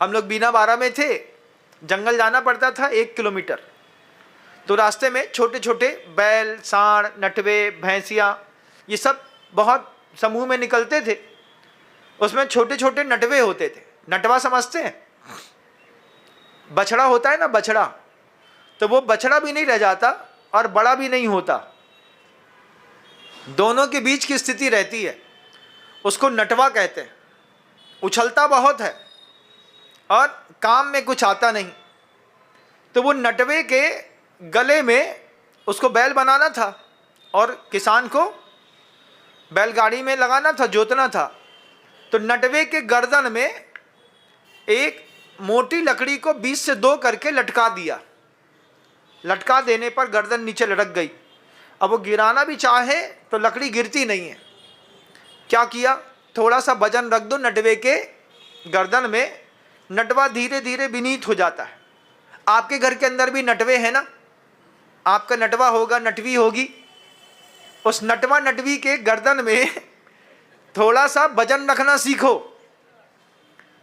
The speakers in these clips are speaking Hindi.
हम लोग बीना बारा में थे, जंगल जाना पड़ता था 1 किलोमीटर। तो रास्ते में छोटे छोटे बैल, सांड, नटवे, भैंसियाँ, ये सब बहुत समूह में निकलते थे। उसमें छोटे छोटे नटवे होते थे। नटवा समझते हैं? बछड़ा होता है ना, बछड़ा। तो वो बछड़ा भी नहीं रह जाता और बड़ा भी नहीं होता, दोनों के बीच की स्थिति रहती है, उसको नटवा कहते हैं। उछलता बहुत है और काम में कुछ आता नहीं। तो वो नटवे के गले में उसको बैल बनाना था और किसान को बैलगाड़ी में लगाना था, जोतना था। तो नटवे के गर्दन में एक मोटी लकड़ी को 20 से 2 करके लटका दिया। लटका देने पर गर्दन नीचे लटक गई। अब वो गिराना भी चाहे तो लकड़ी गिरती नहीं है। क्या किया? थोड़ा सा वजन रख दो नटवे के गर्दन में, नटवा धीरे धीरे विनीत हो जाता है। आपके घर के अंदर भी नटवे हैं ना, आपका नटवा होगा, नटवी होगी। उस नटवा नटवी के गर्दन में थोड़ा सा वजन रखना सीखो।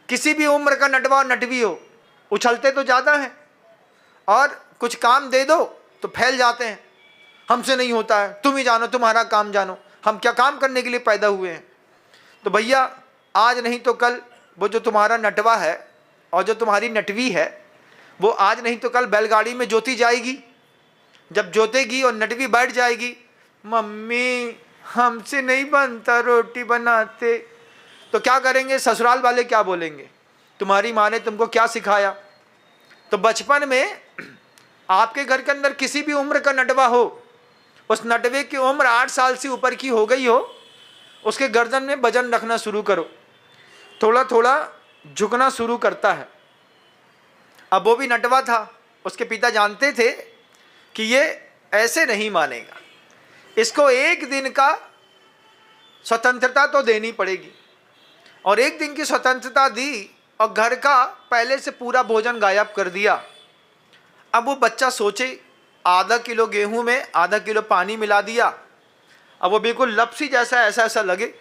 किसी भी उम्र का नटवा और नटवी हो, उछलते तो ज़्यादा हैं और कुछ काम दे दो तो फैल जाते हैं। हमसे नहीं होता है, तुम ही जानो, तुम्हारा काम जानो, हम क्या काम करने के लिए पैदा हुए हैं। तो भैया आज नहीं तो कल वो जो तुम्हारा नटवा है और जो तुम्हारी नटवी है, वो आज नहीं तो कल बैलगाड़ी में जोती जाएगी। जब जोतेगी और नटवी बैठ जाएगी, मम्मी हमसे नहीं बनता, रोटी बनाते। तो क्या करेंगे? ससुराल वाले क्या बोलेंगे? तुम्हारी माँ ने तुमको क्या सिखाया? तो बचपन में आपके घर के अंदर किसी भी उम्र का नटवा हो, उस नटवे की उम्र 8 साल से ऊपर की हो गई हो, उसके गर्दन में वजन रखना शुरू करो। थोड़ा थोड़ा झुकना शुरू करता है। अब वो भी नटवा था, उसके पिता जानते थे कि ये ऐसे नहीं मानेगा, इसको एक दिन का स्वतंत्रता तो देनी पड़ेगी। और एक दिन की स्वतंत्रता दी और घर का पहले से पूरा भोजन गायब कर दिया। अब वो बच्चा सोचे, आधा किलो गेहूं में आधा किलो पानी मिला दिया। अब वो बिल्कुल लपसी जैसा ऐसा ऐसा लगे।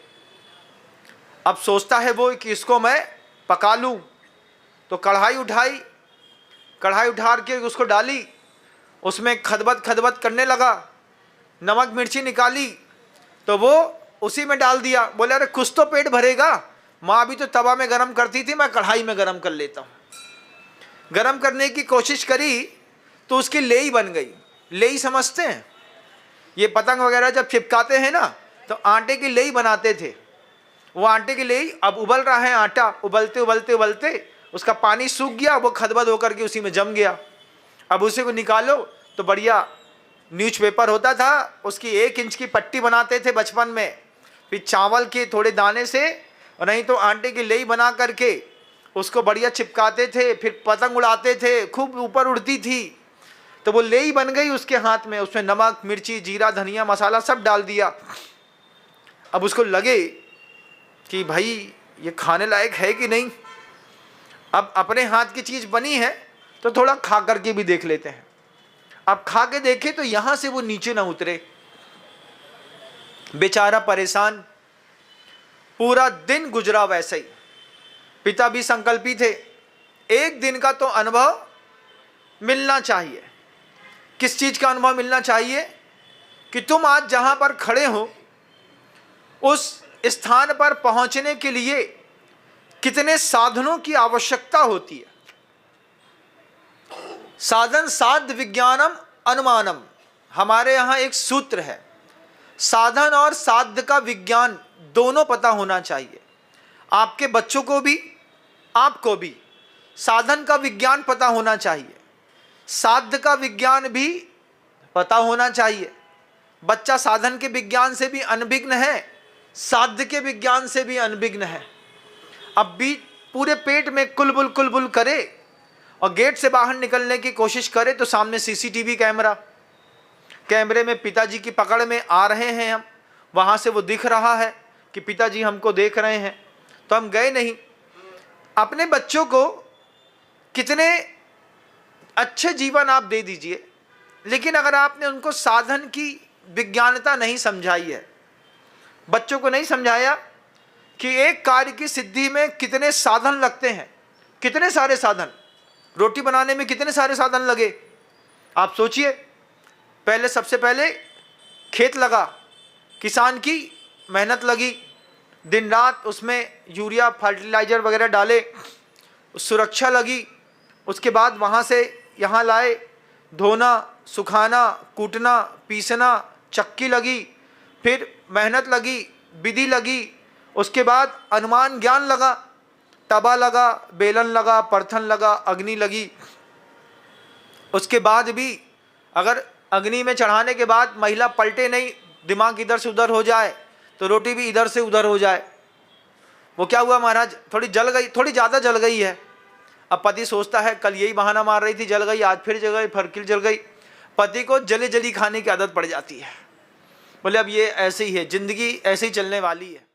अब सोचता है वो कि इसको मैं पका लूँ। तो कढ़ाई उठाई, कढ़ाई उठा के उसको डाली, उसमें खदबद खदबद करने लगा। नमक मिर्ची निकाली तो वो उसी में डाल दिया। बोले अरे कुछ तो पेट भरेगा, माँ अभी तो तवा में गरम करती थी, मैं कढ़ाई में गरम कर लेता हूँ। गरम करने की कोशिश करी तो उसकी लेई बन गई। लेई समझते हैं? ये पतंग वगैरह जब चिपकाते हैं ना, तो आटे की लेई बनाते थे। वो आटे की लेई, अब उबल रहा है आटा, उबलते उबलते उबलते उसका पानी सूख गया, वो खदबद होकर के उसी में जम गया। अब उसे को निकालो तो बढ़िया न्यूज़पेपर होता था, उसकी 1 इंच की पट्टी बनाते थे बचपन में। फिर चावल के थोड़े दाने से और नहीं तो आटे की लेई बना करके उसको बढ़िया चिपकाते थे, फिर पतंग उड़ाते थे, खूब ऊपर उड़ती थी। तो वो लेई बन गई उसके हाथ में, उसमें नमक मिर्ची जीरा धनिया मसाला सब डाल दिया। अब उसको लगे कि भाई ये खाने लायक है कि नहीं। अब अपने हाथ की चीज़ बनी है तो थोड़ा खा करके भी देख लेते हैं। अब खा के देखे तो यहाँ से वो नीचे ना उतरे। बेचारा परेशान, पूरा दिन गुजरा वैसे ही। पिता भी संकल्पी थे, एक दिन का तो अनुभव मिलना चाहिए। किस चीज़ का अनुभव मिलना चाहिए? कि तुम आज जहाँ पर खड़े हो उस स्थान पर पहुँचने के लिए कितने साधनों की आवश्यकता होती है। साधन साध्य विज्ञानम अनुमानम, हमारे यहाँ एक सूत्र है। साधन और साध्य का विज्ञान दोनों पता होना चाहिए। आपके बच्चों को भी, आपको भी साधन का विज्ञान पता होना चाहिए, साध्य का विज्ञान भी पता होना चाहिए। बच्चा साधन के विज्ञान से भी अनभिज्ञ है, साध्य के विज्ञान से भी अनभिज्ञ है। अब भी पूरे पेट में कुलबुल कुलबुल करे और गेट से बाहर निकलने की कोशिश करे तो सामने सीसीटीवी कैमरा, कैमरे में पिताजी की पकड़ में आ रहे हैं हम, वहाँ से वो दिख रहा है कि पिताजी हमको देख रहे हैं, तो हम गए नहीं। अपने बच्चों को कितने अच्छे जीवन आप दे दीजिए, लेकिन अगर आपने उनको साधन की विज्ञानता नहीं समझाई है, बच्चों को नहीं समझाया कि एक कार्य की सिद्धि में कितने साधन लगते हैं, कितने सारे साधन, रोटी बनाने में कितने सारे साधन लगे। आप सोचिए, पहले सबसे पहले खेत लगा, किसान की मेहनत लगी, दिन रात उसमें यूरिया फर्टिलाइज़र वगैरह डाले, सुरक्षा लगी। उसके बाद वहाँ से यहाँ लाए, धोना, सुखाना, कूटना, पीसना, चक्की लगी, फिर मेहनत लगी, विधि लगी। उसके बाद अनुमान ज्ञान लगा, तवा लगा, बेलन लगा, परथन लगा, अग्नि लगी। उसके बाद भी अगर अग्नि में चढ़ाने के बाद महिला पलटे नहीं, दिमाग इधर से उधर हो जाए तो रोटी भी इधर से उधर हो जाए। वो क्या हुआ महाराज, थोड़ी जल गई, थोड़ी ज़्यादा जल गई है। अब पति सोचता है कल यही बहाना मार रही थी, जल गई, आज फिर जल गई, फिर जल गई। पति को जली जली खाने की आदत पड़ जाती है। बोले अब ये ऐसे ही है, जिंदगी ऐसे ही चलने वाली है।